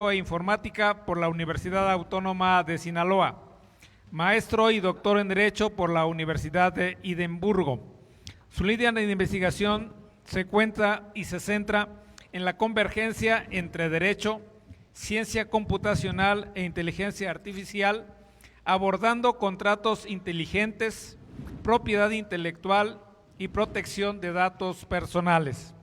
e Informática por la Universidad Autónoma de Sinaloa, maestro y doctor en Derecho por la Universidad de Edimburgo. Su línea de investigación se cuenta y se centra en la convergencia entre derecho, ciencia computacional e inteligencia artificial, abordando contratos inteligentes, propiedad intelectual y protección de datos personales.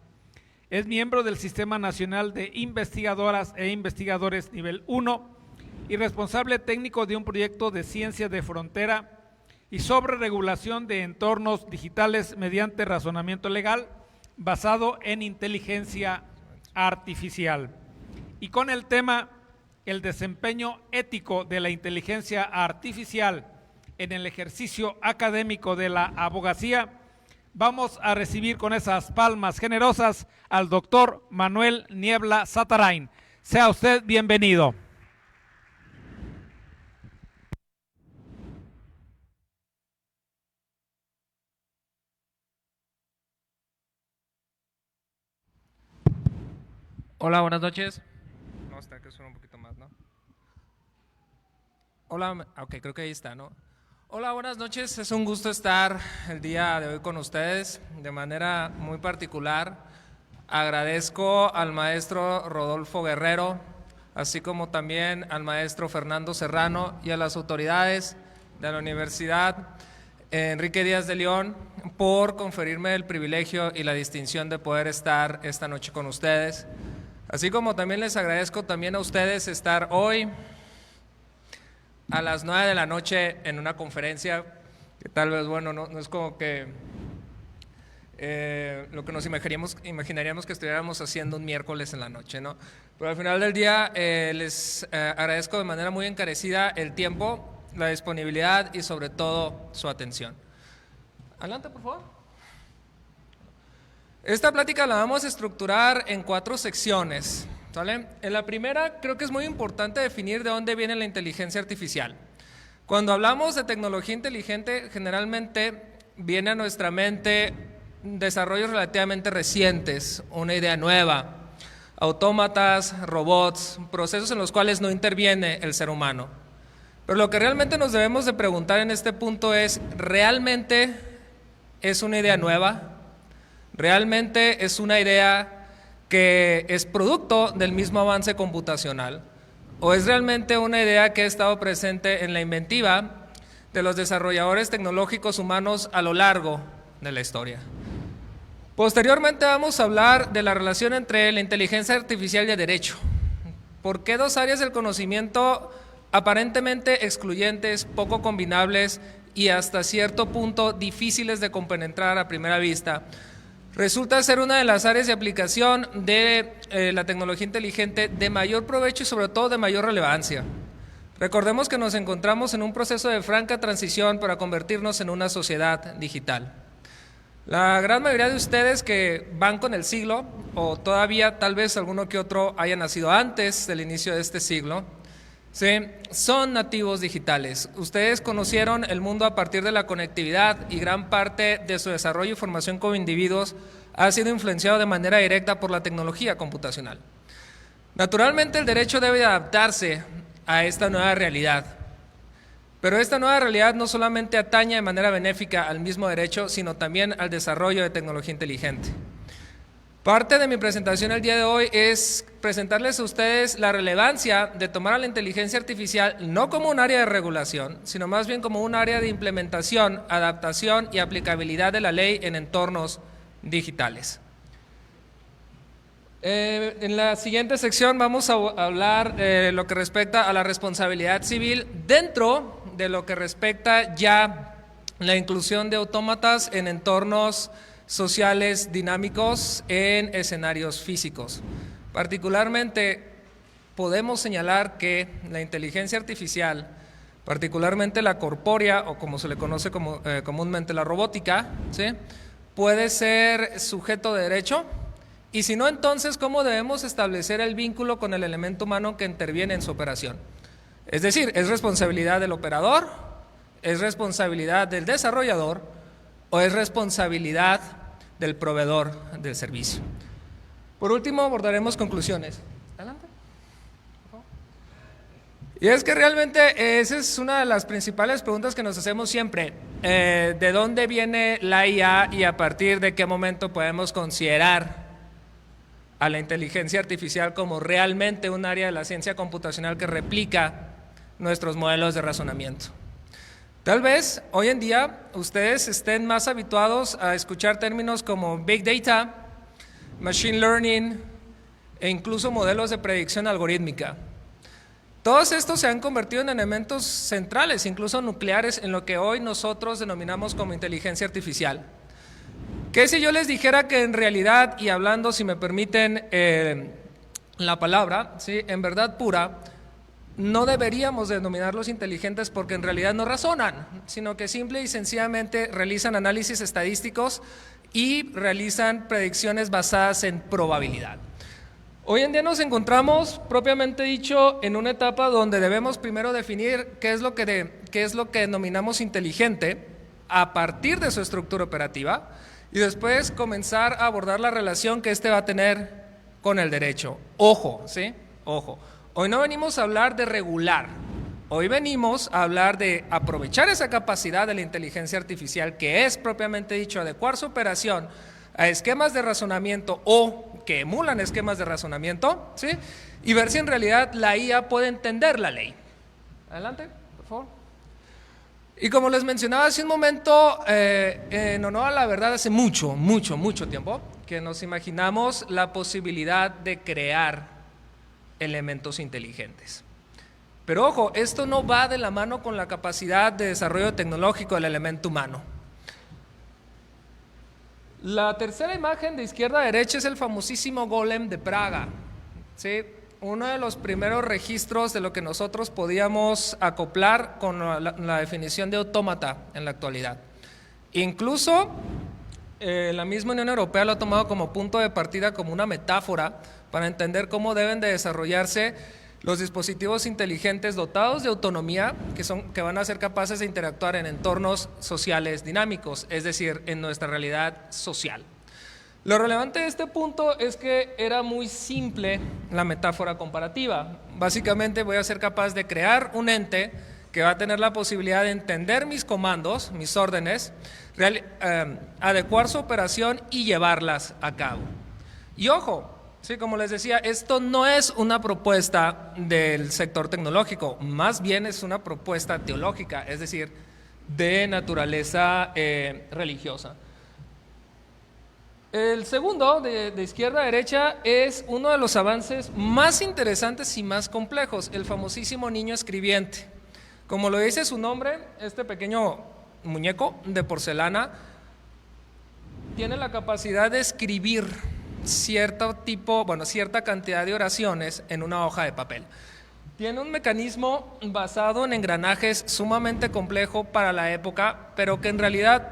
Es miembro del Sistema Nacional de Investigadoras e Investigadores Nivel 1 y responsable técnico de un proyecto de ciencia de frontera y sobre regulación de entornos digitales mediante razonamiento legal basado en inteligencia artificial. Y con el tema el desempeño ético de la inteligencia artificial en el ejercicio académico de la abogacía, vamos a recibir con esas palmas generosas al doctor Manuel Niebla Zatarain. Sea usted bienvenido. Hola, buenas noches. No, está que suena un poquito más, ¿no? Hola, ok, creo que ahí está, ¿no? Hola, buenas noches. Es un gusto estar el día de hoy con ustedes de manera muy particular. Agradezco al maestro Rodolfo Guerrero, así como también al maestro Fernando Serrano y a las autoridades de la Universidad Enrique Díaz de León por conferirme el privilegio y la distinción de poder estar esta noche con ustedes. Así como también les agradezco también a ustedes estar hoy a las 9 de la noche en una conferencia que tal vez, bueno, no es como que lo que nos imaginaríamos que estuviéramos haciendo un miércoles en la noche, ¿no? Pero al final del día les agradezco de manera muy encarecida el tiempo, la disponibilidad y sobre todo su atención. Adelante, por favor. Esta plática la vamos a estructurar en 4 secciones, ¿sale? En la primera creo que es muy importante definir de dónde viene la inteligencia artificial. Cuando hablamos de tecnología inteligente, generalmente viene a nuestra mente desarrollos relativamente recientes, una idea nueva, autómatas, robots, procesos en los cuales no interviene el ser humano. Pero lo que realmente nos debemos de preguntar en este punto es, ¿realmente es una idea nueva? ¿Realmente es una idea que es producto del mismo avance computacional? ¿O es realmente una idea que ha estado presente en la inventiva de los desarrolladores tecnológicos humanos a lo largo de la historia? Posteriormente vamos a hablar de la relación entre la inteligencia artificial y el derecho. ¿Por qué 2 áreas del conocimiento aparentemente excluyentes, poco combinables y hasta cierto punto difíciles de compenetrar a primera vista resulta ser una de las áreas de aplicación de la tecnología inteligente de mayor provecho y sobre todo de mayor relevancia? Recordemos que nos encontramos en un proceso de franca transición para convertirnos en una sociedad digital. La gran mayoría de ustedes que van con el siglo, o todavía tal vez alguno que otro haya nacido antes del inicio de este siglo, ¿sí?, son nativos digitales. Ustedes conocieron el mundo a partir de la conectividad y gran parte de su desarrollo y formación como individuos ha sido influenciado de manera directa por la tecnología computacional. Naturalmente el derecho debe adaptarse a esta nueva realidad, pero esta nueva realidad no solamente atañe de manera benéfica al mismo derecho, sino también al desarrollo de tecnología inteligente. Parte de mi presentación el día de hoy es presentarles a ustedes la relevancia de tomar a la inteligencia artificial no como un área de regulación, sino más bien como un área de implementación, adaptación y aplicabilidad de la ley en entornos digitales. En la siguiente sección vamos a hablar de lo que respecta a la responsabilidad civil dentro de lo que respecta ya la inclusión de autómatas en entornos sociales dinámicos en escenarios físicos. Particularmente podemos señalar que la inteligencia artificial, particularmente la corpórea o como se le conoce comúnmente la robótica, ¿sí?, puede ser sujeto de derecho, y si no, entonces ¿cómo debemos establecer el vínculo con el elemento humano que interviene en su operación? Es decir, ¿es responsabilidad del operador? ¿Es responsabilidad del desarrollador? ¿O es responsabilidad del proveedor del servicio? Por último, abordaremos conclusiones. Adelante. Y es que realmente esa es una de las principales preguntas que nos hacemos siempre. ¿De dónde viene la IA y a partir de qué momento podemos considerar a la inteligencia artificial como realmente un área de la ciencia computacional que replica nuestros modelos de razonamiento? Tal vez hoy en día ustedes estén más habituados a escuchar términos como Big Data, Machine Learning e incluso modelos de predicción algorítmica. Todos estos se han convertido en elementos centrales, incluso nucleares, en lo que hoy nosotros denominamos como inteligencia artificial. ¿Qué si yo les dijera que en realidad, y hablando, si me permiten la palabra, ¿sí?, en verdad pura, no deberíamos denominarlos inteligentes porque en realidad no razonan, sino que simple y sencillamente realizan análisis estadísticos y realizan predicciones basadas en probabilidad? Hoy en día nos encontramos, propiamente dicho, en una etapa donde debemos primero definir qué es lo que denominamos inteligente a partir de su estructura operativa y después comenzar a abordar la relación que éste va a tener con el derecho. Ojo, ¿sí? Ojo. Hoy no venimos a hablar de regular, hoy venimos a hablar de aprovechar esa capacidad de la inteligencia artificial que es, propiamente dicho, adecuar su operación a esquemas de razonamiento o que emulan esquemas de razonamiento, ¿sí?, y ver si en realidad la IA puede entender la ley. Adelante, por favor. Y como les mencionaba hace un momento, en honor a la verdad, hace mucho tiempo que nos imaginamos la posibilidad de crear elementos inteligentes. Pero ojo, esto no va de la mano con la capacidad de desarrollo tecnológico del elemento humano. La tercera imagen de izquierda a derecha es el famosísimo Golem de Praga, ¿sí?, uno de los primeros registros de lo que nosotros podíamos acoplar con la definición de autómata en la actualidad. Incluso la misma Unión Europea lo ha tomado como punto de partida, como una metáfora para entender cómo deben de desarrollarse los dispositivos inteligentes dotados de autonomía que van a ser capaces de interactuar en entornos sociales dinámicos, es decir, en nuestra realidad social. Lo relevante de este punto es que era muy simple la metáfora comparativa. Básicamente voy a ser capaz de crear un ente que va a tener la posibilidad de entender mis comandos, mis órdenes, adecuar su operación y llevarlas a cabo. Y ojo, sí, como les decía, esto no es una propuesta del sector tecnológico, más bien es una propuesta teológica, es decir, de naturaleza religiosa. El segundo, de izquierda a derecha, es uno de los avances más interesantes y más complejos, el famosísimo niño escribiente. Como lo dice su nombre, este pequeño muñeco de porcelana tiene la capacidad de escribir cierta cantidad de oraciones en una hoja de papel. Tiene un mecanismo basado en engranajes sumamente complejo para la época, pero que en realidad,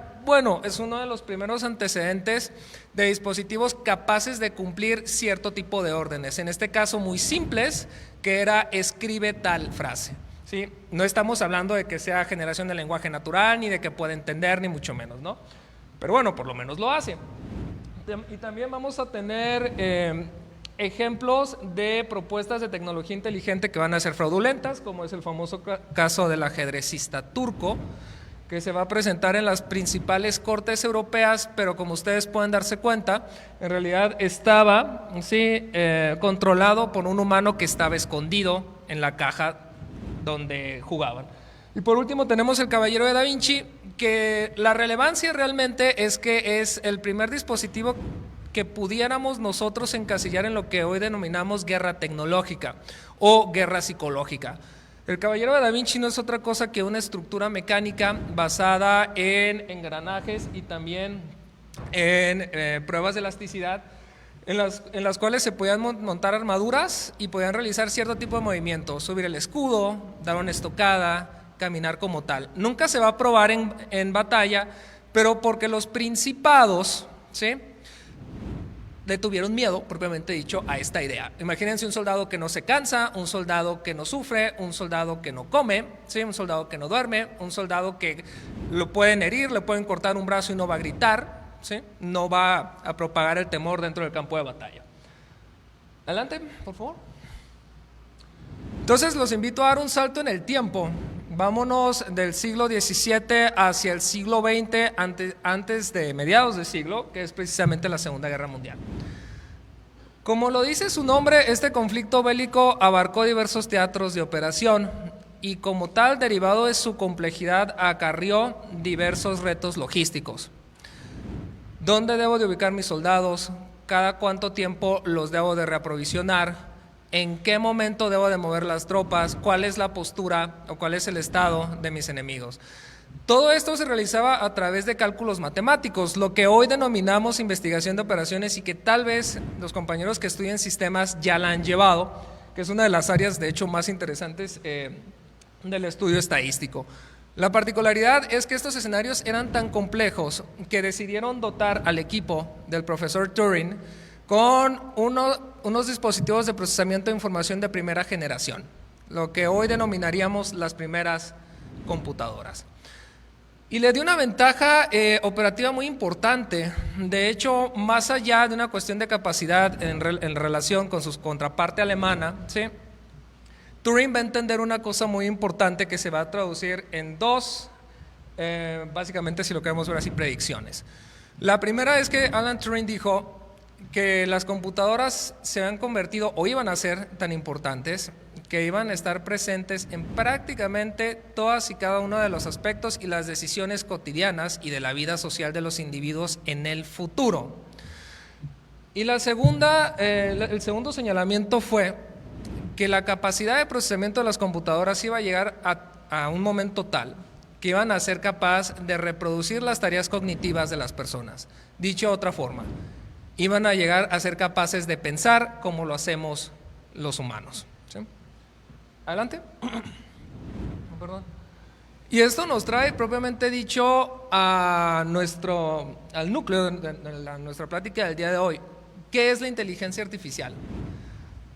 es uno de los primeros antecedentes de dispositivos capaces de cumplir cierto tipo de órdenes, en este caso muy simples, que era escribe tal frase. ¿Sí? No estamos hablando de que sea generación de lenguaje natural, ni de que pueda entender, ni mucho menos, ¿no? Pero bueno, por lo menos lo hace. Y también vamos a tener ejemplos de propuestas de tecnología inteligente que van a ser fraudulentas, como es el famoso caso del ajedrecista turco, que se va a presentar en las principales cortes europeas, pero como ustedes pueden darse cuenta, en realidad estaba controlado por un humano que estaba escondido en la caja donde jugaban. Y por último tenemos el Caballero de Da Vinci, que la relevancia realmente es que es el primer dispositivo que pudiéramos nosotros encasillar en lo que hoy denominamos guerra tecnológica o guerra psicológica. El Caballero de Da Vinci no es otra cosa que una estructura mecánica basada en engranajes y también en pruebas de elasticidad, en las cuales se podían montar armaduras y podían realizar cierto tipo de movimientos, subir el escudo, dar una estocada, caminar como tal. Nunca se va a probar en batalla, pero porque los principados, ¿sí?, le tuvieron miedo, propiamente dicho, a esta idea. Imagínense un soldado que no se cansa, un soldado que no sufre, un soldado que no come, ¿sí?, un soldado que no duerme, un soldado que lo pueden herir, le pueden cortar un brazo y no va a gritar, ¿sí?, no va a propagar el temor dentro del campo de batalla. Adelante, por favor. Entonces los invito a dar un salto en el tiempo. Vámonos del siglo XVII hacia el siglo XX, antes de mediados del siglo, que es precisamente la Segunda Guerra Mundial. Como lo dice su nombre, este conflicto bélico abarcó diversos teatros de operación y como tal, derivado de su complejidad, acarrió diversos retos logísticos. ¿Dónde debo de ubicar mis soldados? ¿Cada cuánto tiempo los debo de reaprovisionar? ¿En qué momento debo de mover las tropas? ¿Cuál es la postura o cuál es el estado de mis enemigos? Todo esto se realizaba a través de cálculos matemáticos, lo que hoy denominamos investigación de operaciones y que tal vez los compañeros que estudian sistemas ya la han llevado, que es una de las áreas de hecho más interesantes del estudio estadístico. La particularidad es que estos escenarios eran tan complejos que decidieron dotar al equipo del profesor Turing con unos dispositivos de procesamiento de información de primera generación, lo que hoy denominaríamos las primeras computadoras. Y le dio una ventaja operativa muy importante. De hecho, más allá de una cuestión de capacidad en relación con su contraparte alemana, ¿sí? Turing va a entender una cosa muy importante que se va a traducir en dos, básicamente si lo queremos ver así, predicciones. La primera es que Alan Turing dijo que las computadoras se han convertido o iban a ser tan importantes que iban a estar presentes en prácticamente todas y cada uno de los aspectos y las decisiones cotidianas y de la vida social de los individuos en el futuro. Y la segunda, el segundo señalamiento fue que la capacidad de procesamiento de las computadoras iba a llegar a un momento tal que iban a ser capaz de reproducir las tareas cognitivas de las personas. Dicho de otra forma, iban a llegar a ser capaces de pensar como lo hacemos los humanos. ¿Sí? Adelante. Perdón. Y esto nos trae propiamente dicho al núcleo de nuestra plática del día de hoy. ¿Qué es la inteligencia artificial?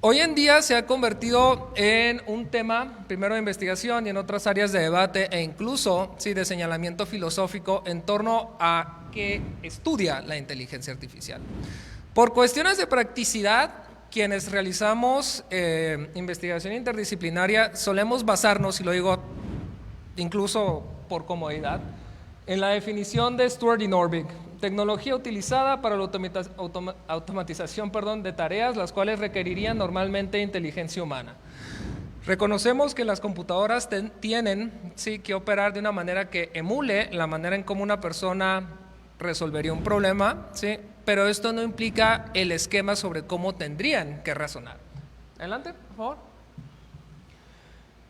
Hoy en día se ha convertido en un tema, primero de investigación y en otras áreas de debate e incluso de señalamiento filosófico en torno a qué estudia la inteligencia artificial. Por cuestiones de practicidad, quienes realizamos investigación interdisciplinaria solemos basarnos, y lo digo incluso por comodidad, en la definición de Stewart y Norvig: tecnología utilizada para la automatización de tareas las cuales requerirían normalmente inteligencia humana. Reconocemos que las computadoras tienen que operar de una manera que emule la manera en cómo una persona resolvería un problema, ¿sí? Pero esto no implica el esquema sobre cómo tendrían que razonar. Adelante, por favor.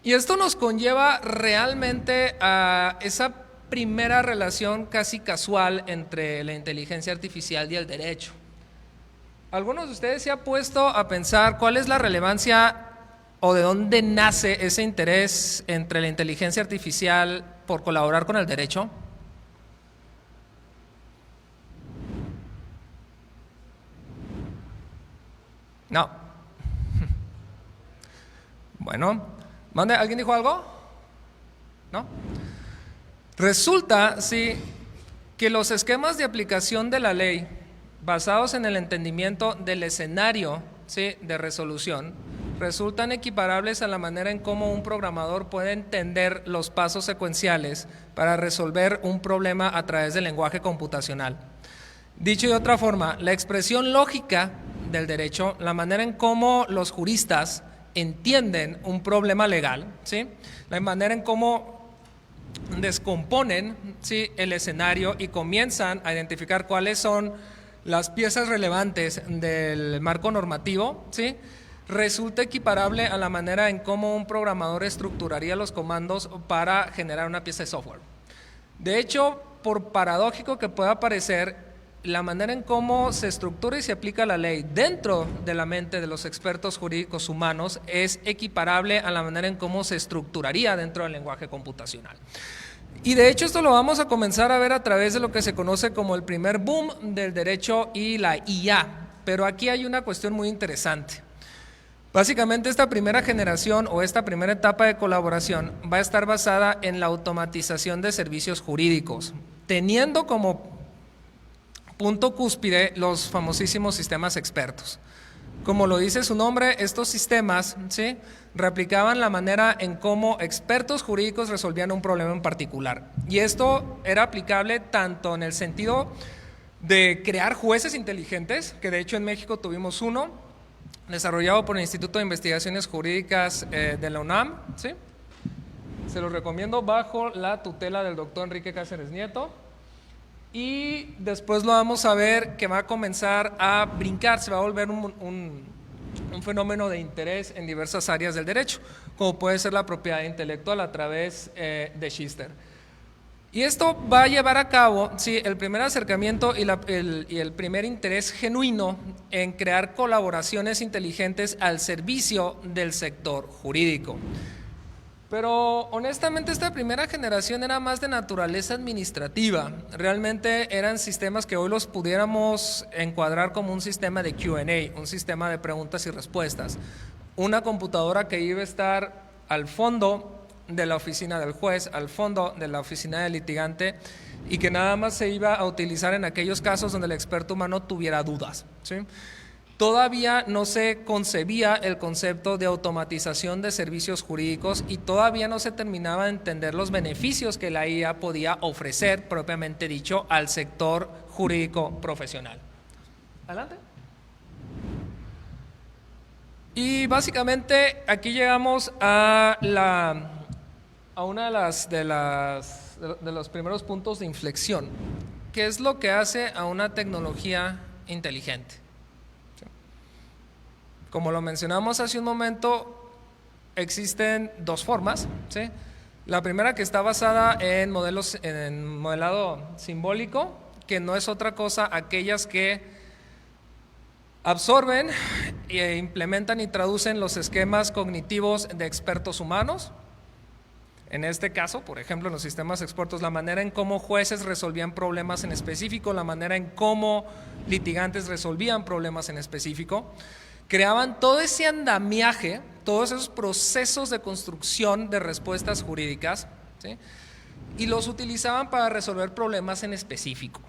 Y esto nos conlleva realmente a esa primera relación casi casual entre la inteligencia artificial y el derecho. ¿Algunos de ustedes se han puesto a pensar cuál es la relevancia o de dónde nace ese interés entre la inteligencia artificial por colaborar con el derecho? No. Bueno, ¿alguien dijo algo? ¿No? Resulta, que los esquemas de aplicación de la ley basados en el entendimiento del escenario, de resolución, resultan equiparables a la manera en cómo un programador puede entender los pasos secuenciales para resolver un problema a través del lenguaje computacional. Dicho de otra forma, la expresión lógica del derecho, la manera en cómo los juristas entienden un problema legal, la manera en cómo descomponen el escenario y comienzan a identificar cuáles son las piezas relevantes del marco normativo, resulta equiparable a la manera en cómo un programador estructuraría los comandos para generar una pieza de software. De hecho, por paradójico que pueda parecer, la manera en cómo se estructura y se aplica la ley dentro de la mente de los expertos jurídicos humanos es equiparable a la manera en cómo se estructuraría dentro del lenguaje computacional. Y de hecho esto lo vamos a comenzar a ver a través de lo que se conoce como el primer boom del derecho y la IA. Pero aquí hay una cuestión muy interesante. Básicamente esta primera generación o esta primera etapa de colaboración va a estar basada en la automatización de servicios jurídicos, teniendo como punto cúspide los famosísimos sistemas expertos. Como lo dice su nombre, estos sistemas, ¿sí?, replicaban la manera en cómo expertos jurídicos resolvían un problema en particular. Y esto era aplicable tanto en el sentido de crear jueces inteligentes, que de hecho en México tuvimos uno, desarrollado por el Instituto de Investigaciones Jurídicas de la UNAM, ¿sí? Se los recomiendo, bajo la tutela del doctor Enrique Cáceres Nieto. Y después lo vamos a ver que va a comenzar a brincar, se va a volver un fenómeno de interés en diversas áreas del derecho, como puede ser la propiedad intelectual a través de Schister. Y esto va a llevar a cabo, sí, el primer acercamiento y el primer interés genuino en crear colaboraciones inteligentes al servicio del sector jurídico. Pero honestamente esta primera generación era más de naturaleza administrativa. Realmente eran sistemas que hoy los pudiéramos encuadrar como un sistema de Q&A, un sistema de preguntas y respuestas. Una computadora que iba a estar al fondo de la oficina del juez, al fondo de la oficina del litigante, y que nada más se iba a utilizar en aquellos casos donde el experto humano tuviera dudas, ¿sí? Todavía no se concebía el concepto de automatización de servicios jurídicos y todavía no se terminaba de entender los beneficios que la IA podía ofrecer, propiamente dicho, al sector jurídico profesional. Adelante. Y básicamente aquí llegamos a una de los primeros puntos de inflexión, que es lo que hace a una tecnología inteligente. Como lo mencionamos hace un momento, existen dos formas, ¿sí? La primera, que está basada en modelado simbólico, que no es otra cosa aquellas que absorben e implementan y traducen los esquemas cognitivos de expertos humanos. En este caso, por ejemplo, en los sistemas expertos, la manera en cómo jueces resolvían problemas en específico, la manera en cómo litigantes resolvían problemas en específico, creaban todo ese andamiaje, todos esos procesos de construcción de respuestas jurídicas, ¿sí?, y los utilizaban para resolver problemas en específico.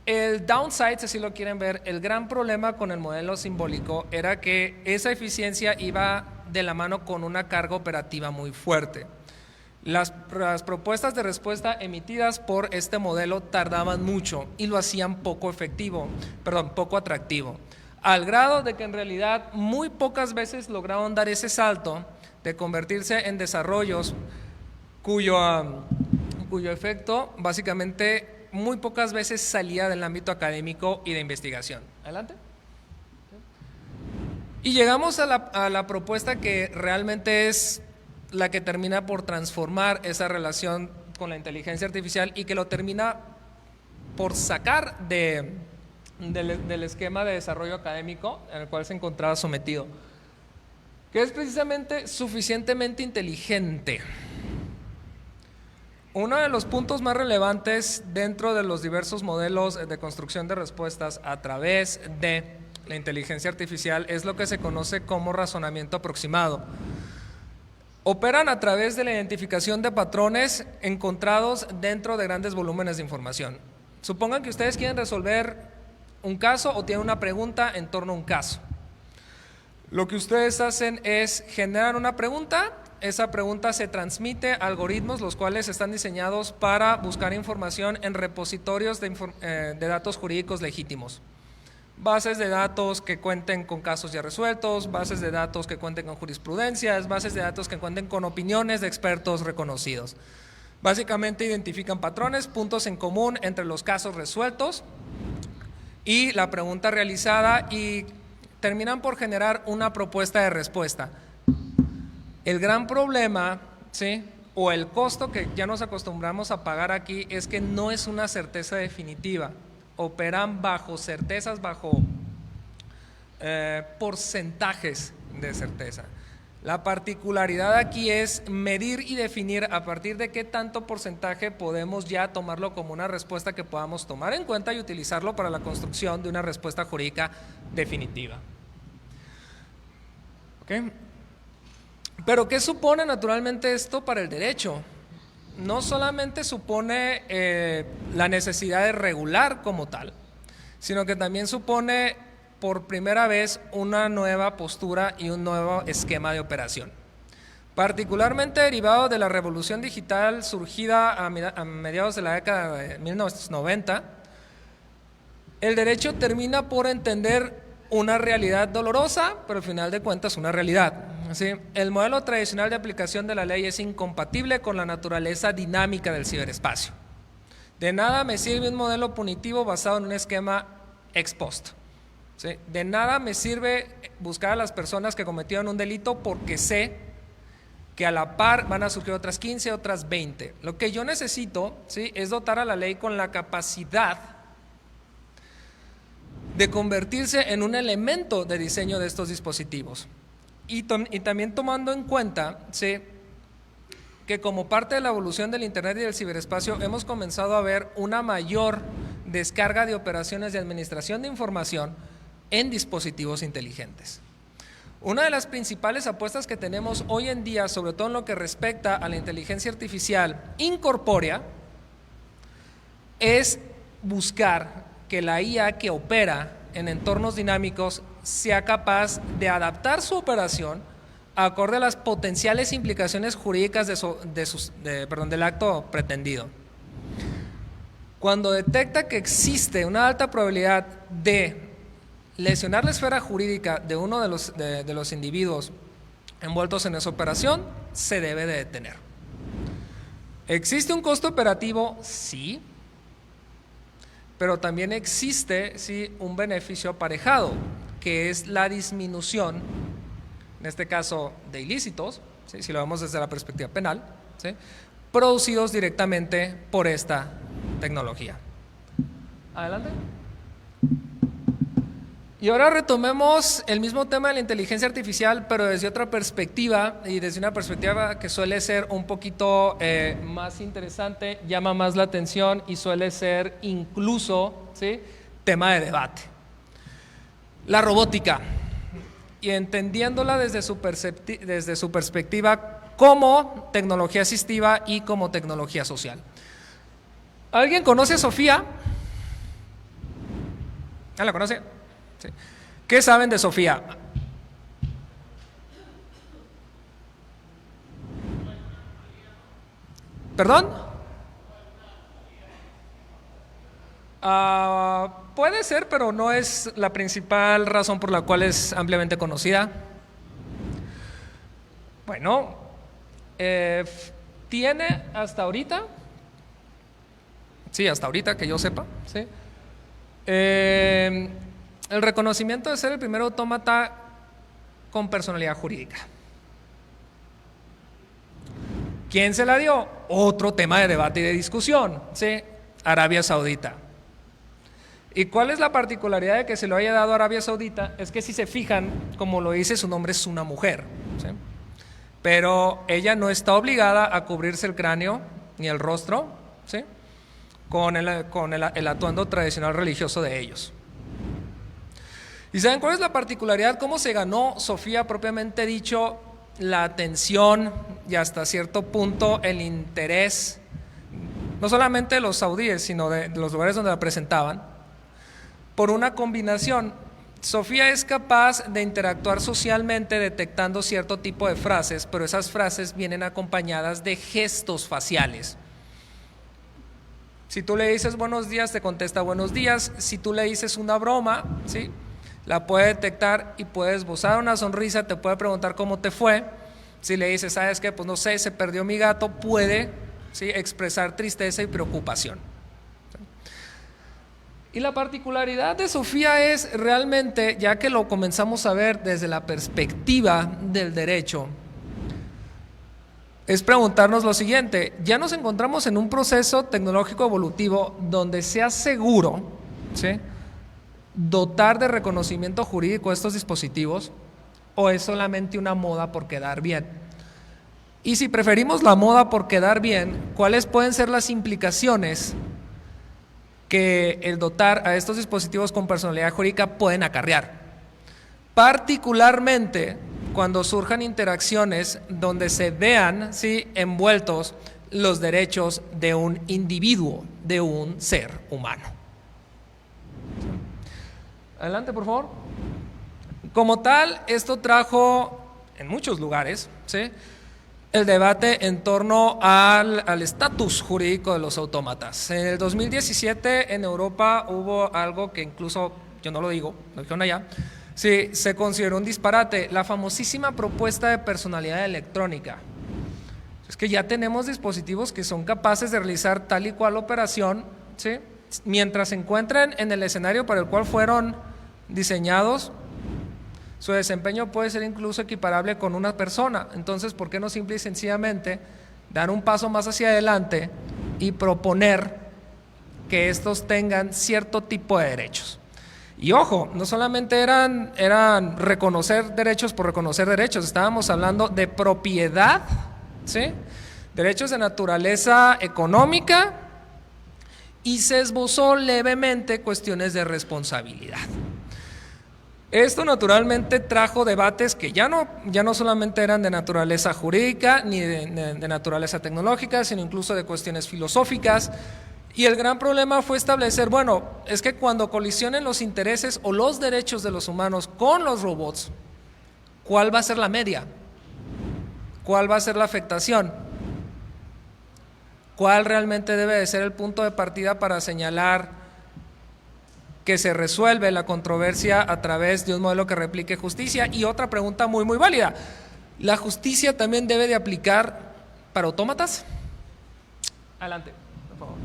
El downside, si así lo quieren ver, el gran problema con el modelo simbólico era que esa eficiencia iba de la mano con una carga operativa muy fuerte. Las propuestas de respuesta emitidas por este modelo tardaban mucho y lo hacían poco atractivo, al grado de que en realidad muy pocas veces lograron dar ese salto de convertirse en desarrollos cuyo efecto básicamente muy pocas veces salía del ámbito académico y de investigación. Adelante. Y llegamos a la propuesta que realmente es la que termina por transformar esa relación con la inteligencia artificial y que lo termina por sacar del esquema de desarrollo académico en el cual se encontraba sometido, que es precisamente suficientemente inteligente. Uno de los puntos más relevantes dentro de los diversos modelos de construcción de respuestas a través de la inteligencia artificial es lo que se conoce como razonamiento aproximado. Operan a través de la identificación de patrones encontrados dentro de grandes volúmenes de información. Supongan que ustedes quieren resolver un caso o tienen una pregunta en torno a un caso. Lo que ustedes hacen es generar una pregunta, esa pregunta se transmite a algoritmos los cuales están diseñados para buscar información en repositorios de datos jurídicos legítimos. Bases de datos que cuenten con casos ya resueltos, bases de datos que cuenten con jurisprudencias, bases de datos que cuenten con opiniones de expertos reconocidos. Básicamente identifican patrones, puntos en común entre los casos resueltos y la pregunta realizada y terminan por generar una propuesta de respuesta. El gran problema, ¿sí?, o el costo que ya nos acostumbramos a pagar aquí es que no es una certeza definitiva. Operan bajo certezas, bajo porcentajes de certeza. La particularidad aquí es medir y definir a partir de qué tanto porcentaje podemos ya tomarlo como una respuesta que podamos tomar en cuenta y utilizarlo para la construcción de una respuesta jurídica definitiva. ¿Okay? Pero ¿qué supone naturalmente esto para el derecho? No solamente supone la necesidad de regular como tal, sino que también supone por primera vez una nueva postura y un nuevo esquema de operación. Particularmente derivado de la revolución digital surgida a mediados de la década de 1990, el derecho termina por entender una realidad dolorosa, pero al final de cuentas una realidad. ¿Sí? El modelo tradicional de aplicación de la ley es incompatible con la naturaleza dinámica del ciberespacio. De nada me sirve un modelo punitivo basado en un esquema ex post. ¿Sí? De nada me sirve buscar a las personas que cometieron un delito porque sé que a la par van a surgir otras 15, otras 20. Lo que yo necesito, ¿sí?, es dotar a la ley con la capacidad de convertirse en un elemento de diseño de estos dispositivos. Y también tomando en cuenta, ¿sí?, que como parte de la evolución del Internet y del ciberespacio hemos comenzado a ver una mayor descarga de operaciones de administración de información en dispositivos inteligentes. Una de las principales apuestas que tenemos hoy en día, sobre todo en lo que respecta a la inteligencia artificial incorpórea, es buscar que la IA que opera en entornos dinámicos sea capaz de adaptar su operación acorde a las potenciales implicaciones jurídicas del acto pretendido. Cuando detecta que existe una alta probabilidad de lesionar la esfera jurídica de uno de los individuos envueltos en esa operación, se debe de detener. ¿Existe un costo operativo? Sí, pero también existe, sí, un beneficio aparejado, que es la disminución, en este caso de ilícitos, ¿sí?, si lo vemos desde la perspectiva penal, ¿sí?, producidos directamente por esta tecnología. Adelante. Y ahora retomemos el mismo tema de la inteligencia artificial, pero desde otra perspectiva y desde una perspectiva que suele ser un poquito más interesante, llama más la atención y suele ser incluso, ¿sí?, tema de debate. La robótica, y entendiéndola desde su perspectiva como tecnología asistiva y como tecnología social. ¿Alguien conoce a Sofía? ¿Ah, la conoce? Sí. ¿Qué saben de Sofía? ¿Perdón? Puede ser, pero no es la principal razón por la cual es ampliamente conocida. Bueno, tiene hasta ahorita, sí, hasta ahorita que yo sepa, sí, el reconocimiento de ser el primer autómata con personalidad jurídica. ¿Quién se la dio? Otro tema de debate y de discusión, ¿sí? Arabia Saudita. ¿Y cuál es la particularidad de que se lo haya dado a Arabia Saudita? Es que si se fijan, como lo dice, su nombre es una mujer, ¿sí?, pero ella no está obligada a cubrirse el cráneo ni el rostro, ¿sí?, con el atuendo tradicional religioso de ellos. ¿Y saben cuál es la particularidad? ¿Cómo se ganó Sofía propiamente dicho la atención y hasta cierto punto el interés, no solamente de los saudíes, sino de los lugares donde la presentaban? Por una combinación. Sofía es capaz de interactuar socialmente detectando cierto tipo de frases, pero esas frases vienen acompañadas de gestos faciales. Si tú le dices buenos días, te contesta buenos días. Si tú le dices una broma, ¿sí?, la puede detectar y puede esbozar una sonrisa, te puede preguntar cómo te fue. Si le dices, ¿sabes qué? Pues no sé, se perdió mi gato, puede, ¿sí?, expresar tristeza y preocupación. Y la particularidad de Sofía es realmente, ya que lo comenzamos a ver desde la perspectiva del derecho, es preguntarnos lo siguiente: ya nos encontramos en un proceso tecnológico evolutivo donde sea seguro, ¿sí?, dotar de reconocimiento jurídico a estos dispositivos, o es solamente una moda por quedar bien. Y si preferimos la moda por quedar bien, ¿cuáles pueden ser las implicaciones que el dotar a estos dispositivos con personalidad jurídica pueden acarrear? Particularmente cuando surjan interacciones donde se vean, ¿sí?, envueltos los derechos de un individuo, de un ser humano. Adelante, por favor. Como tal, esto trajo en muchos lugares, ¿sí?, el debate en torno al estatus jurídico de los autómatas. En el 2017 en Europa hubo algo que incluso, yo no lo digo, lo dijeron allá, sí, se consideró un disparate, la famosísima propuesta de personalidad electrónica. Es que ya tenemos dispositivos que son capaces de realizar tal y cual operación, ¿sí?, mientras se encuentren en el escenario para el cual fueron diseñados. Su desempeño puede ser incluso equiparable con una persona. Entonces, ¿por qué no simple y sencillamente dar un paso más hacia adelante y proponer que estos tengan cierto tipo de derechos? Y ojo, no solamente eran reconocer derechos por reconocer derechos, estábamos hablando de propiedad, ¿sí?, derechos de naturaleza económica, y se esbozó levemente cuestiones de responsabilidad. Esto naturalmente trajo debates que ya no solamente eran de naturaleza jurídica ni de naturaleza tecnológica, sino incluso de cuestiones filosóficas. Y el gran problema fue establecer, bueno, es que cuando colisionen los intereses o los derechos de los humanos con los robots, ¿cuál va a ser la media? ¿Cuál va a ser la afectación? ¿Cuál realmente debe de ser el punto de partida para señalar que se resuelve la controversia a través de un modelo que replique justicia? Y otra pregunta muy muy válida, ¿la justicia también debe de aplicar para autómatas? Adelante, por favor.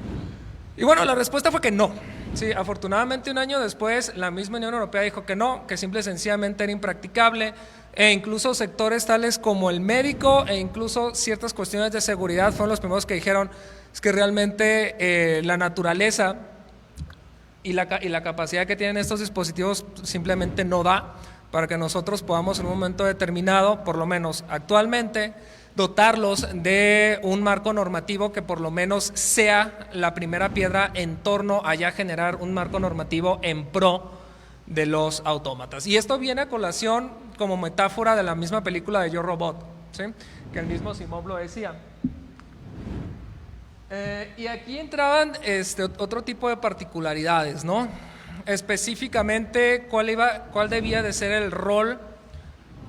Y bueno, la respuesta fue que no. Sí, afortunadamente un año después la misma Unión Europea dijo que no, que simple y sencillamente era impracticable, e incluso sectores tales como el médico e incluso ciertas cuestiones de seguridad fueron los primeros que dijeron es que realmente la naturaleza y la capacidad que tienen estos dispositivos simplemente no da para que nosotros podamos en un momento determinado, por lo menos actualmente, dotarlos de un marco normativo que por lo menos sea la primera piedra en torno a ya generar un marco normativo en pro de los autómatas. Y esto viene a colación como metáfora de la misma película de Yo Robot, ¿sí?, que el mismo Asimov lo decía. Y aquí entraban otro tipo de particularidades, ¿no? Específicamente, ¿cuál debía de ser el rol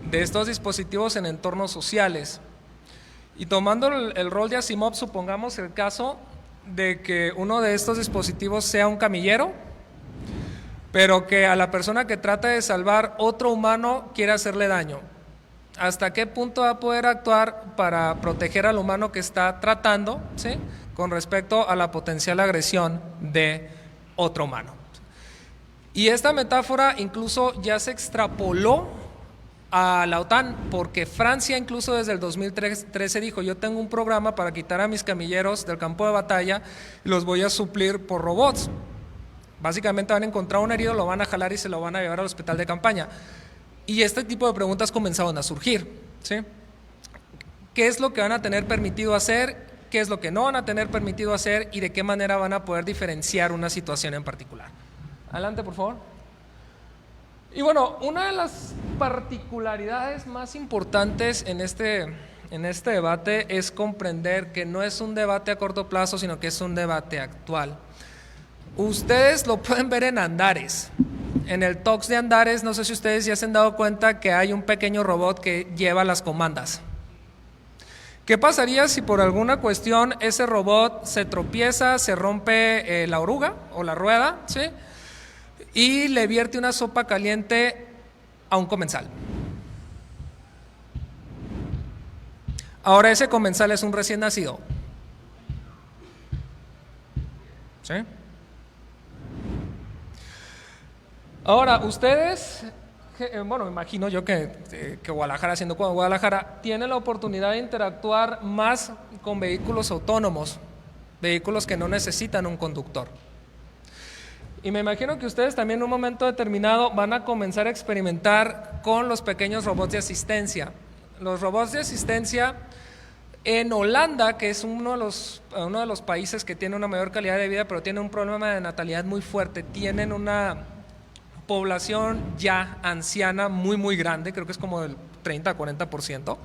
de estos dispositivos en entornos sociales? Y tomando el rol de Asimov, supongamos el caso de que uno de estos dispositivos sea un camillero, pero que a la persona que trata de salvar otro humano quiere hacerle daño. ¿Hasta qué punto va a poder actuar para proteger al humano que está tratando, ¿sí?, con respecto a la potencial agresión de otro humano? Y esta metáfora incluso ya se extrapoló a la OTAN, porque Francia incluso desde el 2013 dijo: yo tengo un programa para quitar a mis camilleros del campo de batalla y los voy a suplir por robots. Básicamente van a encontrar un herido, lo van a jalar y se lo van a llevar al hospital de campaña. Y este tipo de preguntas comenzaron a surgir, ¿sí? ¿Qué es lo que van a tener permitido hacer? ¿Qué es lo que no van a tener permitido hacer? ¿Y de qué manera van a poder diferenciar una situación en particular? Adelante, por favor. Y bueno, una de las particularidades más importantes en este debate es comprender que no es un debate a corto plazo, sino que es un debate actual. Ustedes lo pueden ver en Andares. En el Talks de Andares, no sé si ustedes ya se han dado cuenta que hay un pequeño robot que lleva las comandas. ¿Qué pasaría si por alguna cuestión ese robot se tropieza, se rompe la oruga o la rueda, ¿sí?, y le vierte una sopa caliente a un comensal? Ahora ese comensal es un recién nacido, ¿sí? Ahora, ustedes, bueno, me imagino yo que Guadalajara, siendo Guadalajara, tiene la oportunidad de interactuar más con vehículos autónomos, vehículos que no necesitan un conductor. Y me imagino que ustedes también en un momento determinado van a comenzar a experimentar con los pequeños robots de asistencia. Los robots de asistencia en Holanda, que es uno de los países que tiene una mayor calidad de vida, pero tiene un problema de natalidad muy fuerte, tienen una población ya anciana muy muy grande, creo que es como del 30-40%.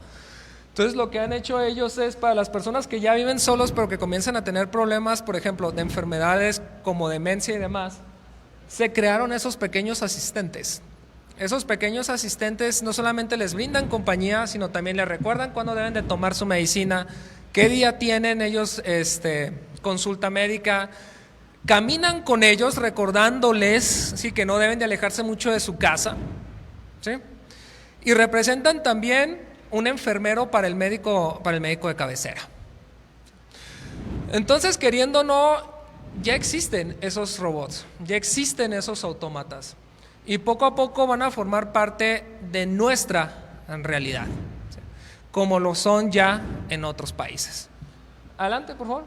Entonces lo que han hecho ellos es, para las personas que ya viven solos pero que comienzan a tener problemas, por ejemplo, de enfermedades como demencia y demás, se crearon esos pequeños asistentes. Esos pequeños asistentes no solamente les brindan compañía, sino también les recuerdan cuándo deben de tomar su medicina, qué día tienen ellos consulta médica, caminan con ellos recordándoles, ¿sí?, que no deben de alejarse mucho de su casa, ¿sí? Y representan también un enfermero para el médico de cabecera. Entonces, queriendo o no, ya existen esos robots, ya existen esos autómatas, y poco a poco van a formar parte de nuestra realidad, ¿sí?, como lo son ya en otros países. Adelante, por favor.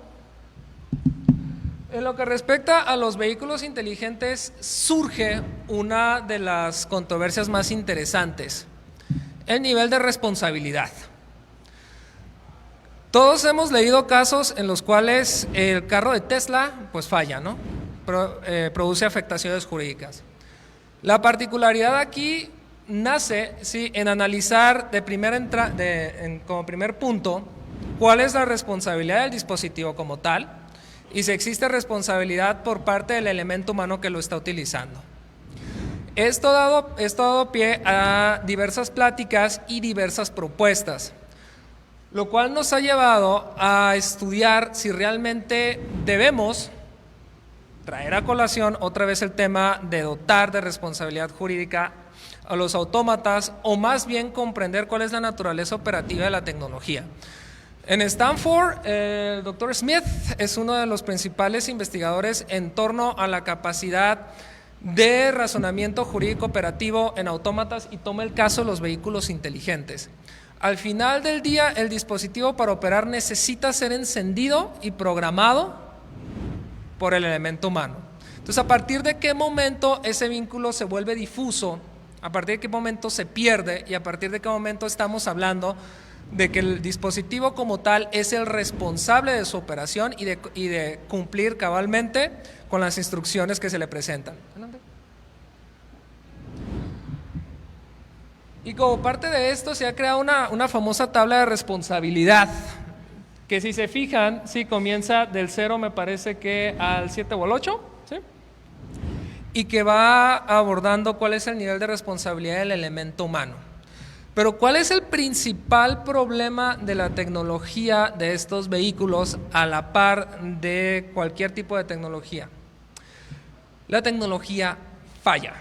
En lo que respecta a los vehículos inteligentes, surge una de las controversias más interesantes: el nivel de responsabilidad. Todos hemos leído casos en los cuales el carro de Tesla pues falla, ¿no? Produce afectaciones jurídicas. La particularidad aquí nace, ¿sí?, en analizar como primer punto cuál es la responsabilidad del dispositivo como tal y si existe responsabilidad por parte del elemento humano que lo está utilizando. Esto ha dado pie a diversas pláticas y diversas propuestas, lo cual nos ha llevado a estudiar si realmente debemos traer a colación otra vez el tema de dotar de responsabilidad jurídica a los autómatas, o más bien comprender cuál es la naturaleza operativa de la tecnología. En Stanford, el Dr. Smith es uno de los principales investigadores en torno a la capacidad de razonamiento jurídico operativo en autómatas y toma el caso de los vehículos inteligentes. Al final del día, el dispositivo para operar necesita ser encendido y programado por el elemento humano. Entonces, ¿a partir de qué momento ese vínculo se vuelve difuso? ¿A partir de qué momento se pierde? ¿Y a partir de qué momento estamos hablando de que el dispositivo como tal es el responsable de su operación y de cumplir cabalmente con las instrucciones que se le presentan? Y como parte de esto se ha creado una famosa tabla de responsabilidad, que si se fijan, sí, comienza del 0, me parece que al 7 o al 8, ¿sí?, y que va abordando cuál es el nivel de responsabilidad del elemento humano. Pero ¿cuál es el principal problema de la tecnología de estos vehículos a la par de cualquier tipo de tecnología? La tecnología falla.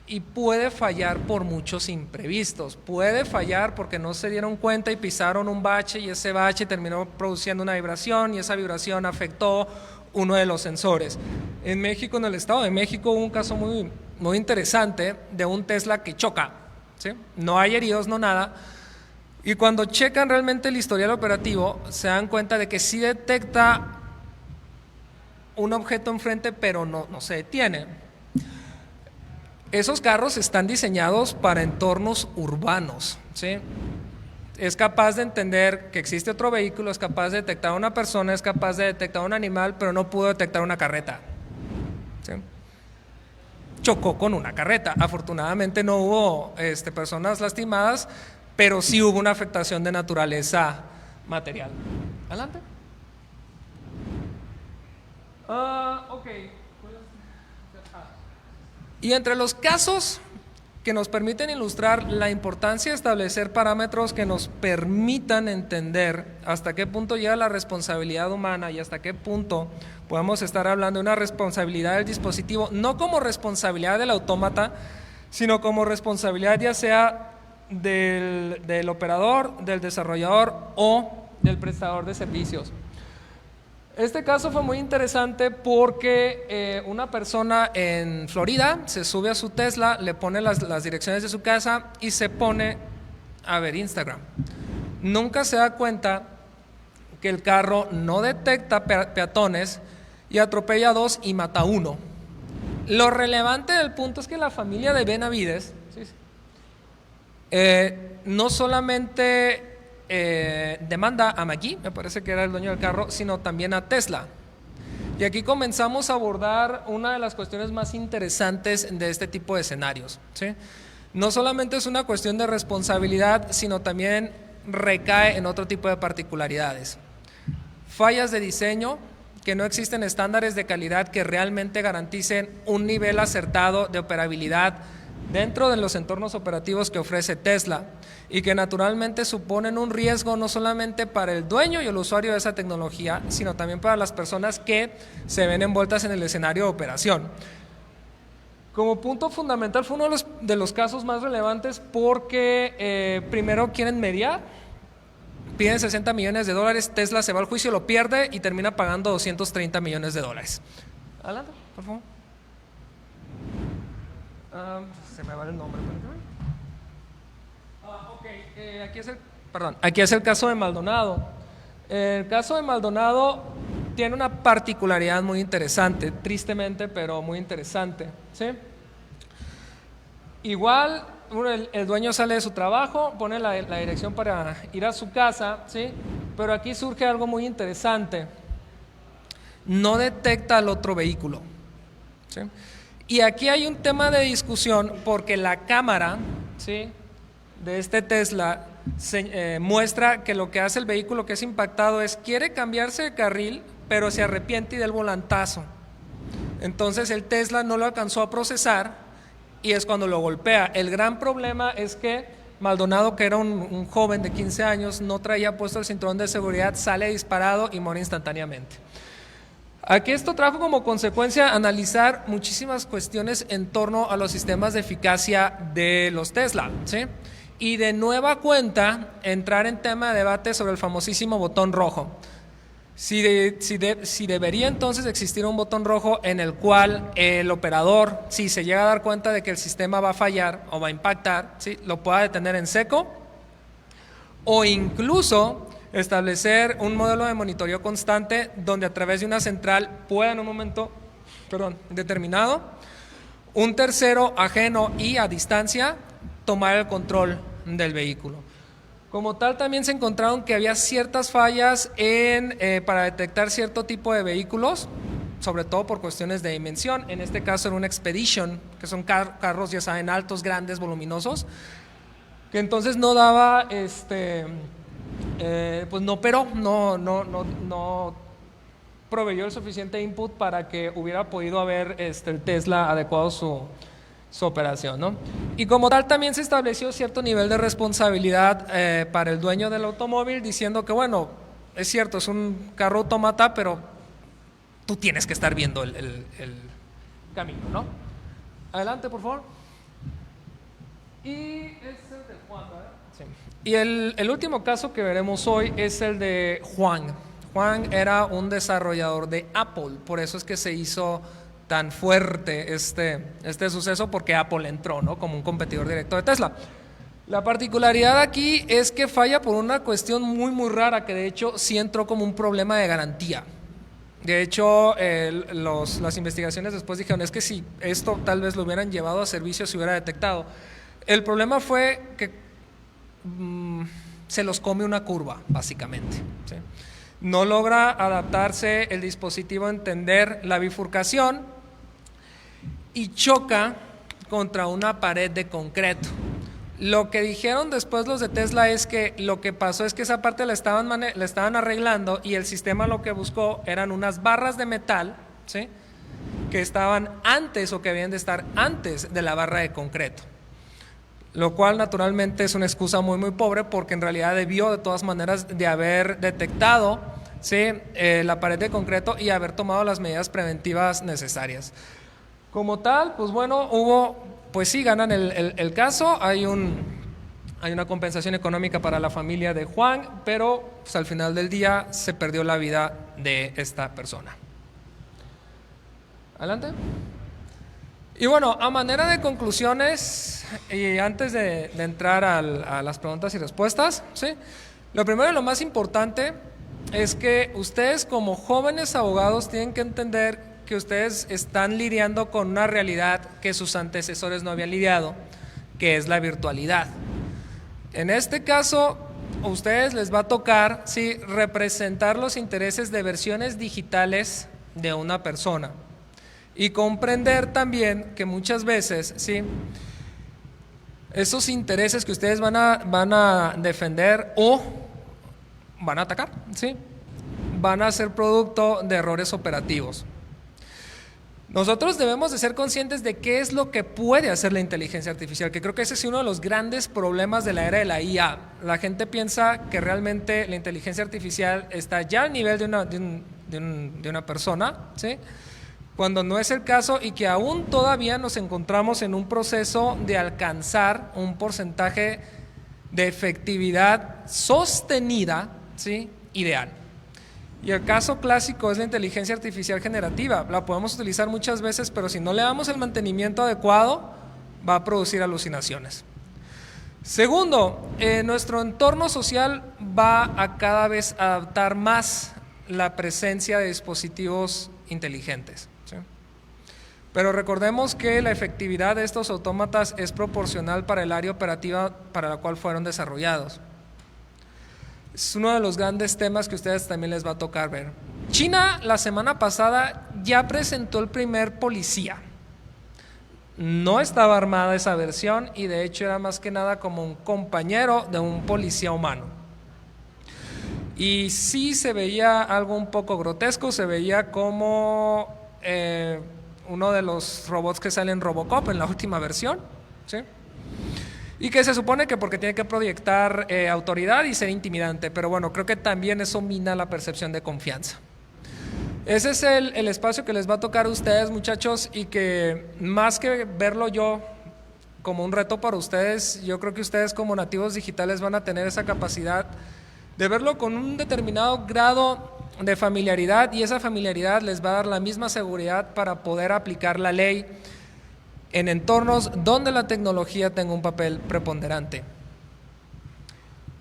Y puede fallar por muchos imprevistos. Puede fallar porque no se dieron cuenta y pisaron un bache, y ese bache terminó produciendo una vibración, y esa vibración afectó uno de los sensores. En México, en el Estado de México, hubo un caso muy, muy interesante de un Tesla que choca, ¿sí? No hay heridos, no nada. Y cuando checan realmente el historial operativo, se dan cuenta de que sí detecta un objeto enfrente, pero no se detiene. Esos carros están diseñados para entornos urbanos, ¿sí? Es capaz de entender que existe otro vehículo, es capaz de detectar a una persona, es capaz de detectar a un animal, pero no pudo detectar una carreta, ¿sí? Chocó con una carreta. Afortunadamente no hubo personas lastimadas, pero sí hubo una afectación de naturaleza material. Adelante. Ok. Y entre los casos que nos permiten ilustrar la importancia de establecer parámetros que nos permitan entender hasta qué punto llega la responsabilidad humana y hasta qué punto podemos estar hablando de una responsabilidad del dispositivo, no como responsabilidad del autómata, sino como responsabilidad ya sea del operador, del desarrollador o del prestador de servicios. Este caso fue muy interesante porque una persona en Florida se sube a su Tesla, le pone las direcciones de su casa y se pone a ver Instagram. Nunca se da cuenta que el carro no detecta peatones y atropella a 2 y mata a 1. Lo relevante del punto es que la familia de Benavides no solamente demanda a McGee, me parece que era el dueño del carro, sino también a Tesla. Y aquí comenzamos a abordar una de las cuestiones más interesantes de este tipo de escenarios, ¿sí? No solamente es una cuestión de responsabilidad, sino también recae en otro tipo de particularidades. Fallas de diseño, que no existen estándares de calidad que realmente garanticen un nivel acertado de operabilidad dentro de los entornos operativos que ofrece Tesla y que naturalmente suponen un riesgo no solamente para el dueño y el usuario de esa tecnología, sino también para las personas que se ven envueltas en el escenario de operación. Como punto fundamental fue uno de los casos más relevantes porque primero quieren mediar, piden $60 millones, Tesla se va al juicio, lo pierde y termina pagando $230 millones. Adelante, por favor. Se me va el nombre. Aquí es el caso de Maldonado. El caso de Maldonado tiene una particularidad muy interesante, tristemente, pero muy interesante, ¿sí? Igual, el dueño sale de su trabajo, pone la dirección para ir a su casa, ¿sí? Pero aquí surge algo muy interesante. No detecta al otro vehículo, ¿sí? Y aquí hay un tema de discusión porque la cámara, ¿sí?, de este Tesla muestra que lo que hace el vehículo que es impactado es quiere cambiarse de carril, pero se arrepiente y da el volantazo. Entonces el Tesla no lo alcanzó a procesar y es cuando lo golpea. El gran problema es que Maldonado, que era un joven de 15 años, no traía puesto el cinturón de seguridad, sale disparado y muere instantáneamente. Aquí esto trajo como consecuencia analizar muchísimas cuestiones en torno a los sistemas de eficacia de los Tesla, ¿sí? Y de nueva cuenta entrar en tema de debate sobre el famosísimo botón rojo. Si debería entonces existir un botón rojo en el cual el operador, si se llega a dar cuenta de que el sistema va a fallar o va a impactar, ¿sí?, lo pueda detener en seco, o incluso establecer un modelo de monitoreo constante donde a través de una central pueda en un momento determinado un tercero ajeno y a distancia tomar el control del vehículo. Como tal, también se encontraron que había ciertas fallas para detectar cierto tipo de vehículos, sobre todo por cuestiones de dimensión. En este caso era un Expedition, que son carros, ya saben, altos, grandes, voluminosos, que entonces no daba, pues no operó, no proveyó el suficiente input para que hubiera podido haber el Tesla adecuado su operación, ¿no? Y como tal también se estableció cierto nivel de responsabilidad para el dueño del automóvil, diciendo que bueno, es cierto, es un carro autómata, pero tú tienes que estar viendo el camino, ¿no? Adelante, por favor. Y es el de Juan, ¿verdad? Sí. Y el último caso que veremos hoy es el de Juan. Juan era un desarrollador de Apple, por eso es que se hizo tan fuerte este suceso, porque Apple entró, ¿no?, como un competidor directo de Tesla. La particularidad aquí es que falla por una cuestión muy muy rara, que de hecho sí entró como un problema de garantía. De hecho, las investigaciones después dijeron, es que si esto tal vez lo hubieran llevado a servicio se hubiera detectado. El problema fue que se los come una curva, básicamente, ¿sí? No logra adaptarse el dispositivo a entender la bifurcación y choca contra una pared de concreto. Lo que dijeron después los de Tesla es que lo que pasó es que esa parte la estaban arreglando y el sistema lo que buscó eran unas barras de metal, ¿sí?, que estaban antes o que debían de estar antes de la barra de concreto. Lo cual naturalmente es una excusa muy muy pobre, porque en realidad debió de todas maneras de haber detectado, ¿sí?, la pared de concreto y haber tomado las medidas preventivas necesarias. Como tal, pues bueno, pues sí, ganan el caso, hay una compensación económica para la familia de Juan, pero pues al final del día se perdió la vida de esta persona. Adelante. Y bueno, a manera de conclusiones, y antes de entrar a las preguntas y respuestas, ¿sí?, lo primero y lo más importante es que ustedes como jóvenes abogados tienen que entender que ustedes están lidiando con una realidad que sus antecesores no habían lidiado, que es la virtualidad. En este caso, a ustedes les va a tocar, sí, representar los intereses de versiones digitales de una persona y comprender también que muchas veces, sí, esos intereses que ustedes van a defender o van a atacar, sí, van a ser producto de errores operativos. Nosotros debemos de ser conscientes de qué es lo que puede hacer la inteligencia artificial, que creo que ese es uno de los grandes problemas de la era de la IA. La gente piensa que realmente la inteligencia artificial está ya al nivel de una persona, ¿sí?, cuando no es el caso, y que aún todavía nos encontramos en un proceso de alcanzar un porcentaje de efectividad sostenida, ¿sí?, ideal. Y el caso clásico es la inteligencia artificial generativa. La podemos utilizar muchas veces, pero si no le damos el mantenimiento adecuado, va a producir alucinaciones. Segundo, nuestro entorno social va a cada vez adaptar más la presencia de dispositivos inteligentes, ¿sí? Pero recordemos que la efectividad de estos autómatas es proporcional para el área operativa para la cual fueron desarrollados. Es uno de los grandes temas que a ustedes también les va a tocar ver. China la semana pasada ya presentó el primer policía. No estaba armada esa versión y de hecho era más que nada como un compañero de un policía humano. Y sí se veía algo un poco grotesco, se veía como uno de los robots que sale en Robocop en la última versión, ¿sí? Y que se supone que porque tiene que proyectar autoridad y ser intimidante, pero bueno, creo que también eso mina la percepción de confianza. Ese es el espacio que les va a tocar a ustedes, muchachos, y que más que verlo yo como un reto para ustedes, yo creo que ustedes como nativos digitales van a tener esa capacidad de verlo con un determinado grado de familiaridad, y esa familiaridad les va a dar la misma seguridad para poder aplicar la ley en entornos donde la tecnología tenga un papel preponderante.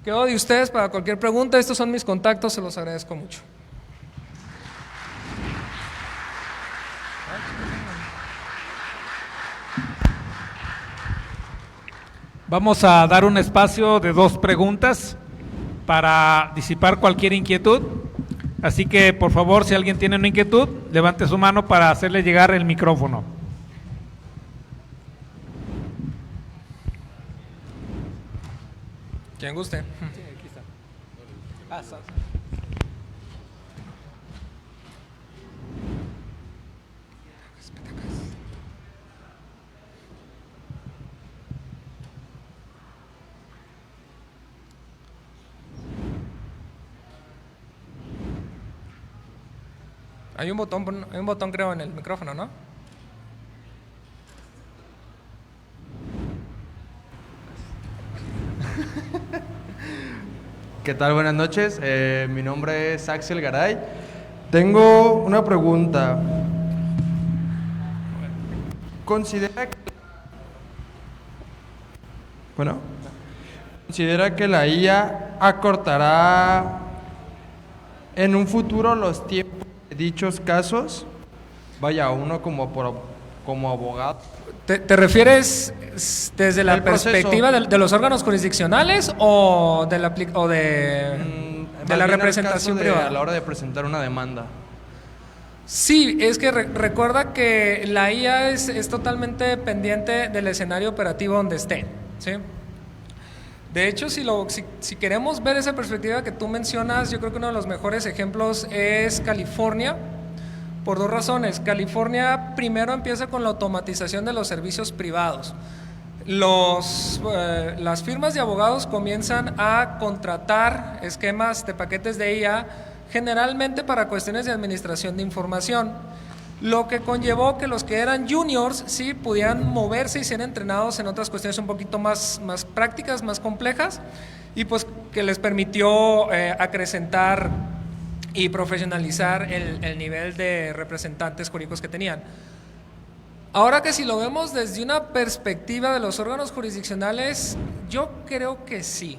Quedo de ustedes para cualquier pregunta. Estos son mis contactos, se los agradezco mucho. Vamos a dar un espacio de 2 preguntas para disipar cualquier inquietud. Así que, por favor, si alguien tiene una inquietud, levante su mano para hacerle llegar el micrófono. Quien guste. Sí, aquí está. Hay un botón creo en el micrófono, ¿no? ¿Qué tal? Buenas noches. Mi nombre es Axel Garay. Tengo una pregunta. ¿Considera que la IA acortará en un futuro los tiempos de dichos casos? Vaya, uno como abogado. ¿Te refieres desde la perspectiva de los órganos jurisdiccionales o de la representación privada? A la hora de presentar una demanda. Sí, es que recuerda que la IA es totalmente dependiente del escenario operativo donde esté, ¿sí? De hecho, si queremos ver esa perspectiva que tú mencionas, yo creo que uno de los mejores ejemplos es California, por 2 razones. California primero empieza con la automatización de los servicios privados. Las firmas de abogados comienzan a contratar esquemas de paquetes de IA generalmente para cuestiones de administración de información, lo que conllevó que los que eran juniors sí pudieran moverse y ser entrenados en otras cuestiones un poquito más prácticas, más complejas, y pues que les permitió acrecentar y profesionalizar el nivel de representantes jurídicos que tenían. Ahora que si lo vemos desde una perspectiva de los órganos jurisdiccionales, yo creo que sí,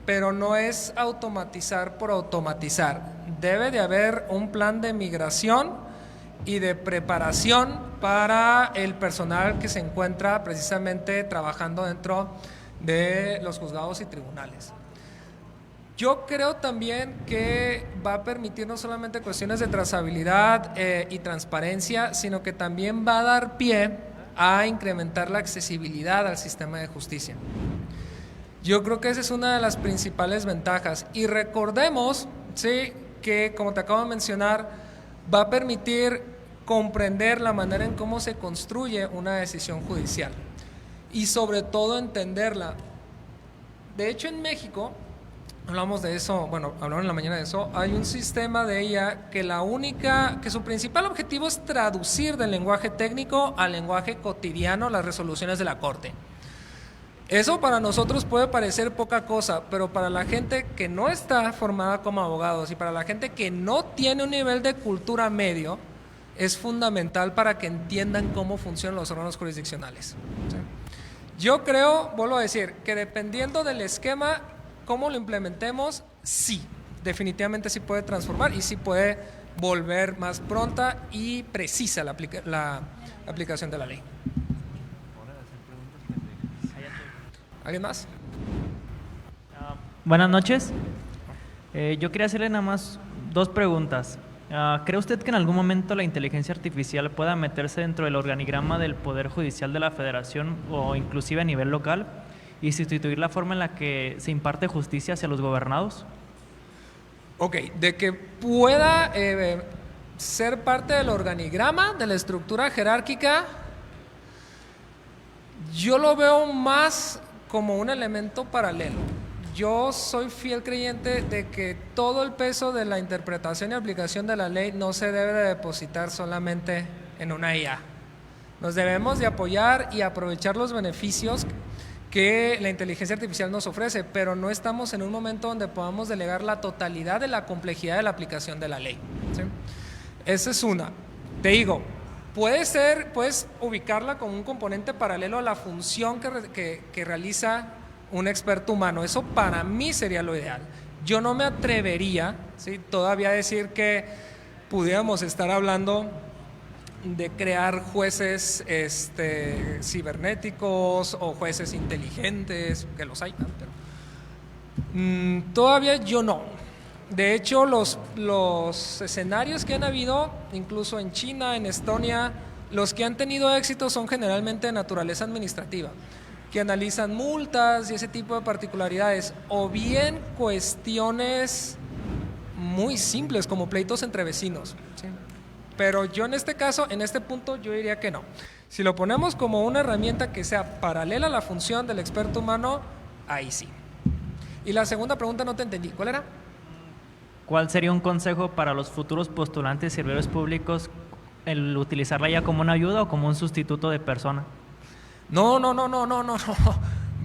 pero no es automatizar por automatizar. Debe de haber un plan de migración y de preparación para el personal que se encuentra precisamente trabajando dentro de los juzgados y tribunales. Yo creo también que va a permitir no solamente cuestiones de trazabilidad y transparencia, sino que también va a dar pie a incrementar la accesibilidad al sistema de justicia. Yo creo que esa es una de las principales ventajas. Y recordemos, sí, que, como te acabo de mencionar, va a permitir comprender la manera en cómo se construye una decisión judicial y sobre todo entenderla. De hecho, en México, hablamos de eso, bueno, hablaron en la mañana de eso, hay un sistema de IA que su principal objetivo es traducir del lenguaje técnico al lenguaje cotidiano las resoluciones de la Corte. Eso para nosotros puede parecer poca cosa, pero para la gente que no está formada como abogados y para la gente que no tiene un nivel de cultura medio, es fundamental para que entiendan cómo funcionan los órganos jurisdiccionales. ¿Sí? Yo creo, vuelvo a decir, que dependiendo del esquema, cómo lo implementemos, sí, definitivamente sí puede transformar y sí puede volver más pronta y precisa la aplicación de la ley. ¿Alguien más? Buenas noches. Yo quería hacerle nada más 2 preguntas. ¿Cree usted que en algún momento la inteligencia artificial pueda meterse dentro del organigrama del Poder Judicial de la Federación o inclusive a nivel local y sustituir la forma en la que se imparte justicia hacia los gobernados? Ok, de que pueda ser parte del organigrama, de la estructura jerárquica, yo lo veo más como un elemento paralelo. Yo soy fiel creyente de que todo el peso de la interpretación y aplicación de la ley no se debe de depositar solamente en una IA. Nos debemos de apoyar y aprovechar los beneficios que la inteligencia artificial nos ofrece, pero no estamos en un momento donde podamos delegar la totalidad de la complejidad de la aplicación de la ley. ¿Sí? Esa es una. Te digo, puedes ubicarla como un componente paralelo a la función que realiza un experto humano. Eso para mí sería lo ideal. Yo no me atrevería, ¿sí?, todavía a decir que pudiéramos estar hablando de crear jueces cibernéticos o jueces inteligentes, que los hay, pero todavía yo no. De hecho, los escenarios que han habido, incluso en China, en Estonia, los que han tenido éxito son generalmente de naturaleza administrativa, que analizan multas y ese tipo de particularidades, o bien cuestiones muy simples como pleitos entre vecinos, ¿sí? Pero yo en este caso, en este punto, yo diría que no. Si lo ponemos como una herramienta que sea paralela a la función del experto humano, ahí sí. Y la segunda pregunta no te entendí, ¿cuál era? ¿Cuál sería un consejo para los futuros postulantes y servidores públicos el utilizarla ya como una ayuda o como un sustituto de persona? No.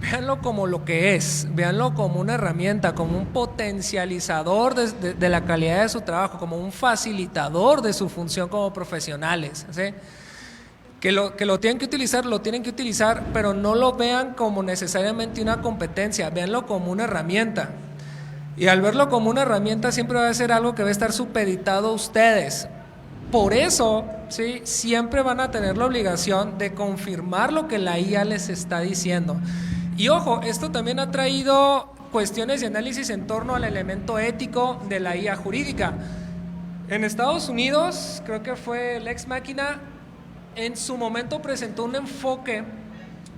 Véanlo como lo que es, véanlo como una herramienta, como un potencializador de la calidad de su trabajo, como un facilitador de su función como profesionales, ¿sí? Que lo tienen que utilizar, pero no lo vean como necesariamente una competencia, véanlo como una herramienta. Y al verlo como una herramienta siempre va a ser algo que va a estar supeditado a ustedes. Por eso, ¿sí?, siempre van a tener la obligación de confirmar lo que la IA les está diciendo. Y ojo, esto también ha traído cuestiones de análisis en torno al elemento ético de la IA jurídica. En Estados Unidos, creo que fue Lex Machina, en su momento presentó un enfoque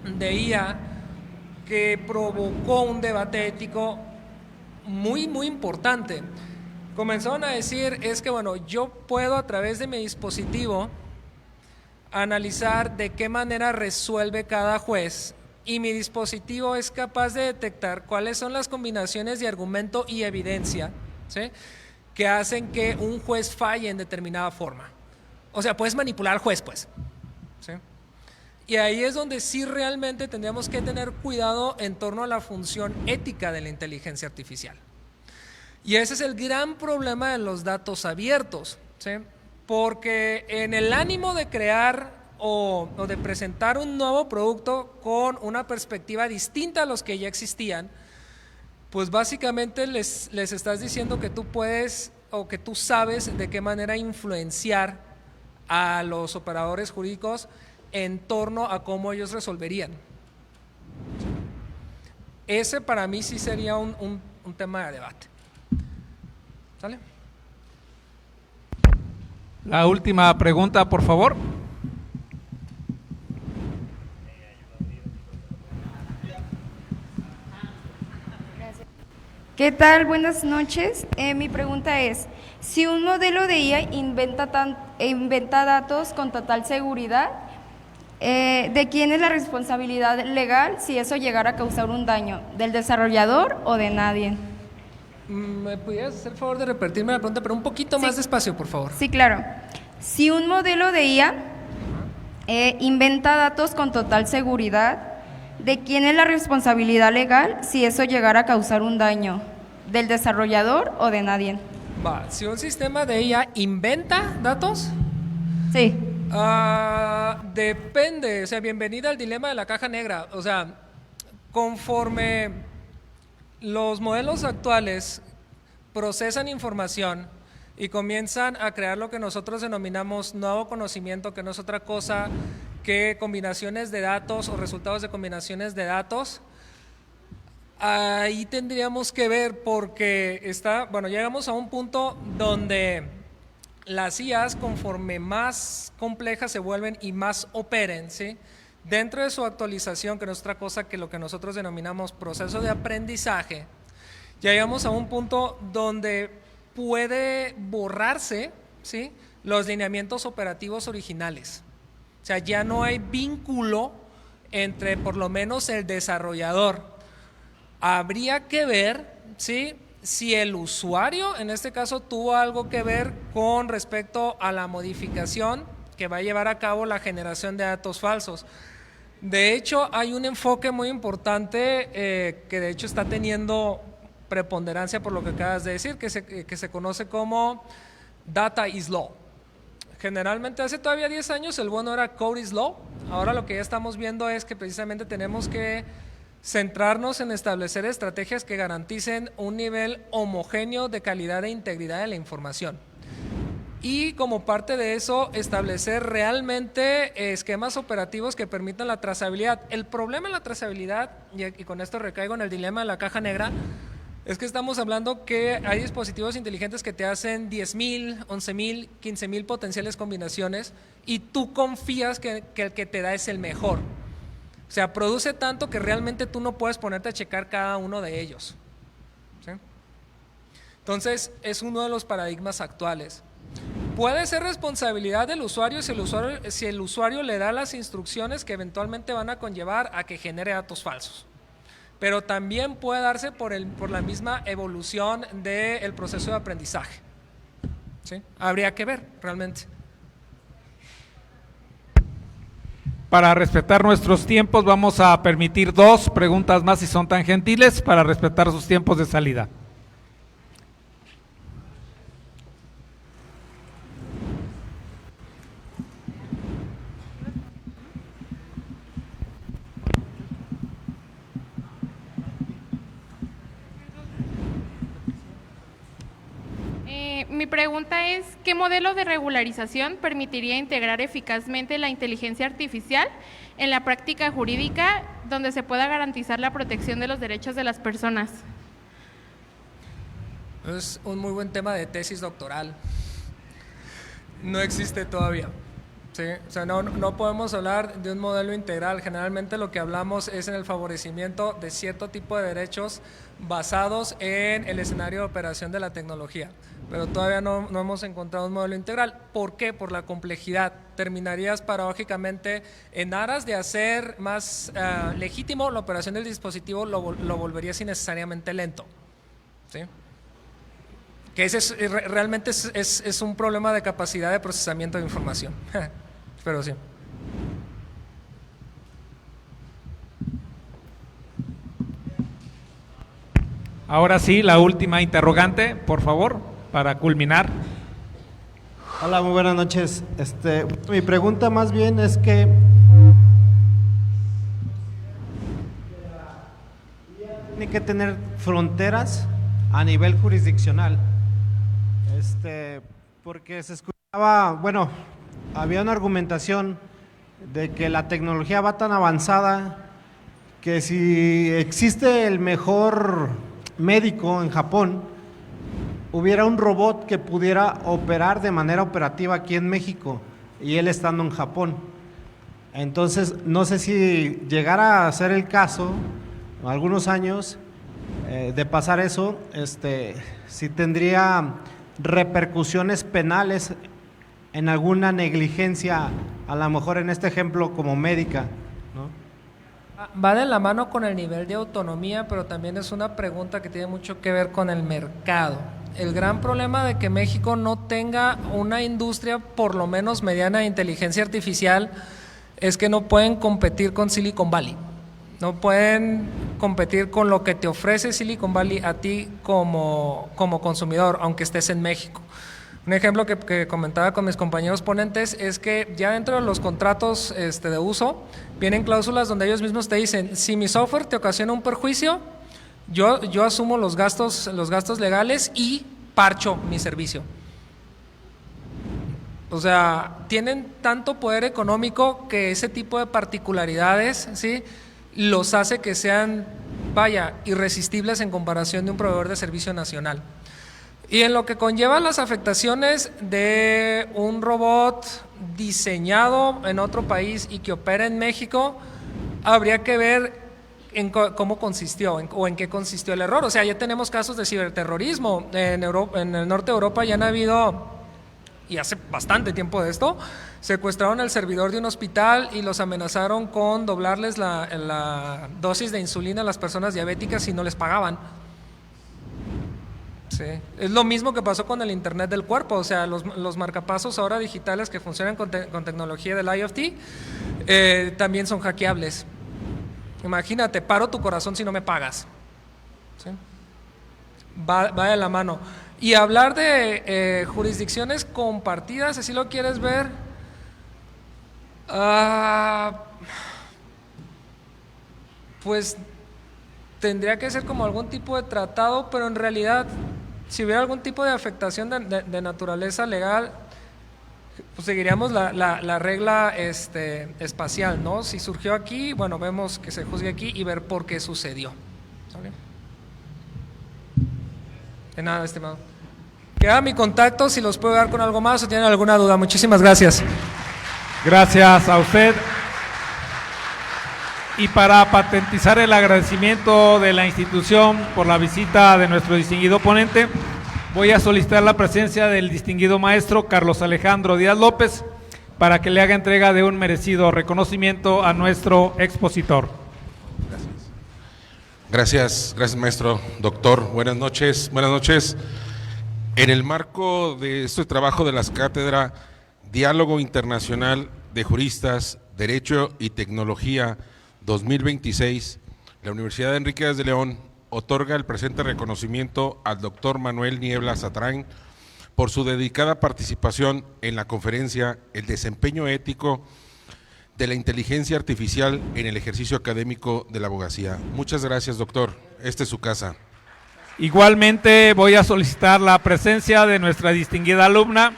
de IA que provocó un debate ético muy importante. Comenzaron a decir, es que bueno, yo puedo a través de mi dispositivo analizar de qué manera resuelve cada juez y mi dispositivo es capaz de detectar cuáles son las combinaciones de argumento y evidencia, ¿sí?, que hacen que un juez falle en determinada forma. O sea, puedes manipular al juez, pues, ¿sí? Y ahí es donde sí realmente tendríamos que tener cuidado en torno a la función ética de la inteligencia artificial. Y ese es el gran problema de los datos abiertos, ¿sí?, porque en el ánimo de crear o de presentar un nuevo producto con una perspectiva distinta a los que ya existían, pues básicamente les estás diciendo que tú puedes o que tú sabes de qué manera influenciar a los operadores jurídicos en torno a cómo ellos resolverían. Ese para mí sí sería un tema de debate. ¿Sale? La última pregunta, por favor. ¿Qué tal? Buenas noches. Mi pregunta es, si un modelo de IA inventa datos con total seguridad, ¿de quién es la responsabilidad legal si eso llegara a causar un daño? ¿Del desarrollador o de nadie? ¿Me pudieras hacer el favor de repetirme la pregunta, pero un poquito más despacio, por favor? Sí, claro. Si un modelo de IA inventa datos con total seguridad, ¿de quién es la responsabilidad legal si eso llegara a causar un daño? ¿Del desarrollador o de nadie? Va, si un sistema de IA inventa datos, Sí. depende, o sea, bienvenida al dilema de la caja negra. O sea, conforme los modelos actuales procesan información y comienzan a crear lo que nosotros denominamos nuevo conocimiento, que no es otra cosa que combinaciones de datos o resultados de combinaciones de datos, ahí tendríamos que ver, porque llegamos a un punto donde las IAs, conforme más complejas se vuelven y más operen, ¿sí?, dentro de su actualización, que no es otra cosa que lo que nosotros denominamos proceso de aprendizaje, ya llegamos a un punto donde puede borrarse, ¿sí?, los lineamientos operativos originales. O sea, ya no hay vínculo entre por lo menos el desarrollador. Habría que ver, ¿sí?, si el usuario en este caso tuvo algo que ver con respecto a la modificación que va a llevar a cabo la generación de datos falsos. De hecho, hay un enfoque muy importante que de hecho está teniendo preponderancia por lo que acabas de decir, que se conoce como Data is Law. Generalmente hace todavía 10 años el bueno era Code is Law. Ahora lo que ya estamos viendo es que precisamente tenemos que centrarnos en establecer estrategias que garanticen un nivel homogéneo de calidad e integridad de la información. Y como parte de eso, establecer realmente esquemas operativos que permitan la trazabilidad. El problema en la trazabilidad, y con esto recaigo en el dilema de la caja negra, es que estamos hablando que hay dispositivos inteligentes que te hacen 10,000, 11,000, 15,000 potenciales combinaciones y tú confías que el que te da es el mejor. O sea, produce tanto que realmente tú no puedes ponerte a checar cada uno de ellos, ¿sí? Entonces, es uno de los paradigmas actuales. Puede ser responsabilidad del usuario si el usuario le da las instrucciones que eventualmente van a conllevar a que genere datos falsos. Pero también puede darse por la misma evolución del proceso de aprendizaje, ¿sí? Habría que ver realmente. Para respetar nuestros tiempos vamos a permitir 2 preguntas más si son tan gentiles, para respetar sus tiempos de salida. Mi pregunta es, ¿qué modelo de regularización permitiría integrar eficazmente la inteligencia artificial en la práctica jurídica donde se pueda garantizar la protección de los derechos de las personas? Es un muy buen tema de tesis doctoral. No existe todavía. Sí, o sea, no podemos hablar de un modelo integral. Generalmente lo que hablamos es en el favorecimiento de cierto tipo de derechos basados en el escenario de operación de la tecnología, pero todavía no hemos encontrado un modelo integral. ¿Por qué? Por la complejidad. Terminarías paradójicamente, en aras de hacer más legítimo la operación del dispositivo, lo volverías innecesariamente lento, ¿sí? Que ese realmente es un problema de capacidad de procesamiento de información. Pero sí. Ahora sí, la última interrogante, por favor, para culminar. Hola, muy buenas noches. Mi pregunta más bien es que tiene que tener fronteras a nivel jurisdiccional. Porque se escuchaba, bueno, había una argumentación de que la tecnología va tan avanzada que si existe el mejor médico en Japón, hubiera un robot que pudiera operar de manera operativa aquí en México y él estando en Japón. Entonces, no sé si llegara a ser el caso, en algunos años, de pasar eso, si tendría repercusiones penales en alguna negligencia, a lo mejor en este ejemplo como médica, ¿no? Va de la mano con el nivel de autonomía, pero también es una pregunta que tiene mucho que ver con el mercado. El gran problema de que México no tenga una industria por lo menos mediana de inteligencia artificial es que no pueden competir con Silicon Valley. No pueden competir con lo que te ofrece Silicon Valley a ti como consumidor, aunque estés en México. Un ejemplo que comentaba con mis compañeros ponentes es que ya dentro de los contratos de uso vienen cláusulas donde ellos mismos te dicen, si mi software te ocasiona un perjuicio, yo asumo los gastos legales y parcho mi servicio. O sea, tienen tanto poder económico que ese tipo de particularidades, ¿sí?, los hace que sean, irresistibles en comparación de un proveedor de servicio nacional. Y en lo que conlleva las afectaciones de un robot diseñado en otro país y que opera en México, habría que ver en cómo consistió o en qué consistió el error. O sea, ya tenemos casos de ciberterrorismo. En el norte de Europa ya han habido, y hace bastante tiempo de esto, secuestraron el servidor de un hospital y los amenazaron con doblarles la dosis de insulina a las personas diabéticas si no les pagaban. Sí. Es lo mismo que pasó con el Internet del cuerpo, o sea, los marcapasos ahora digitales que funcionan con tecnología del IoT también son hackeables. Imagínate, paro tu corazón si no me pagas. ¿Sí? Va de la mano. Y hablar de jurisdicciones compartidas, así lo quieres ver, pues tendría que ser como algún tipo de tratado, pero en realidad, si hubiera algún tipo de afectación de naturaleza legal, pues seguiríamos la regla espacial, ¿no? Si surgió aquí, bueno, vemos que se juzgue aquí y ver por qué sucedió. ¿Sale? De nada, estimado. Queda mi contacto si los puedo dar con algo más o tienen alguna duda. Muchísimas gracias. Gracias a usted. Y para patentizar el agradecimiento de la institución por la visita de nuestro distinguido ponente, voy a solicitar la presencia del distinguido maestro Carlos Alejandro Díaz López para que le haga entrega de un merecido reconocimiento a nuestro expositor. Gracias maestro. Doctor, buenas noches. En el marco de este trabajo de las cátedras Diálogo Internacional de Juristas, Derecho y Tecnología 2026, la Universidad de Enrique Díaz de León otorga el presente reconocimiento al doctor Manuel Niebla Satrain por su dedicada participación en la conferencia El desempeño ético de la inteligencia artificial en el ejercicio académico de la abogacía. Muchas gracias, doctor. Esta es su casa. Igualmente voy a solicitar la presencia de nuestra distinguida alumna,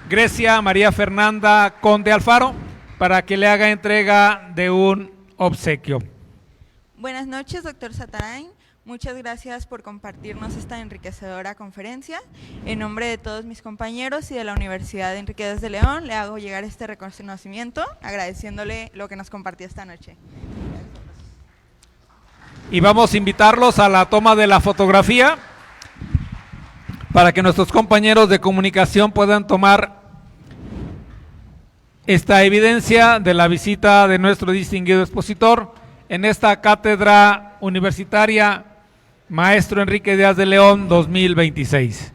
Grecia María Fernanda Conde Alfaro, para que le haga entrega de un obsequio. Buenas noches, doctor Satrain. Muchas gracias por compartirnos esta enriquecedora conferencia. En nombre de todos mis compañeros y de la Universidad de Enrique Díaz de León, le hago llegar este reconocimiento, agradeciéndole lo que nos compartió esta noche. Y vamos a invitarlos a la toma de la fotografía para que nuestros compañeros de comunicación puedan tomar esta evidencia de la visita de nuestro distinguido expositor en esta cátedra universitaria Maestro Enrique Díaz de León 2026.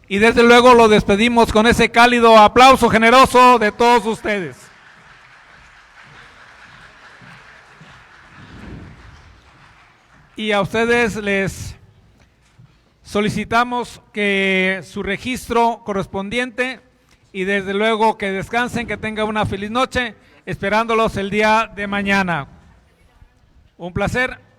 Y desde luego lo despedimos con ese cálido aplauso generoso de todos ustedes. Y a ustedes les solicitamos que su registro correspondiente y desde luego que descansen, que tengan una feliz noche, esperándolos el día de mañana. Un placer.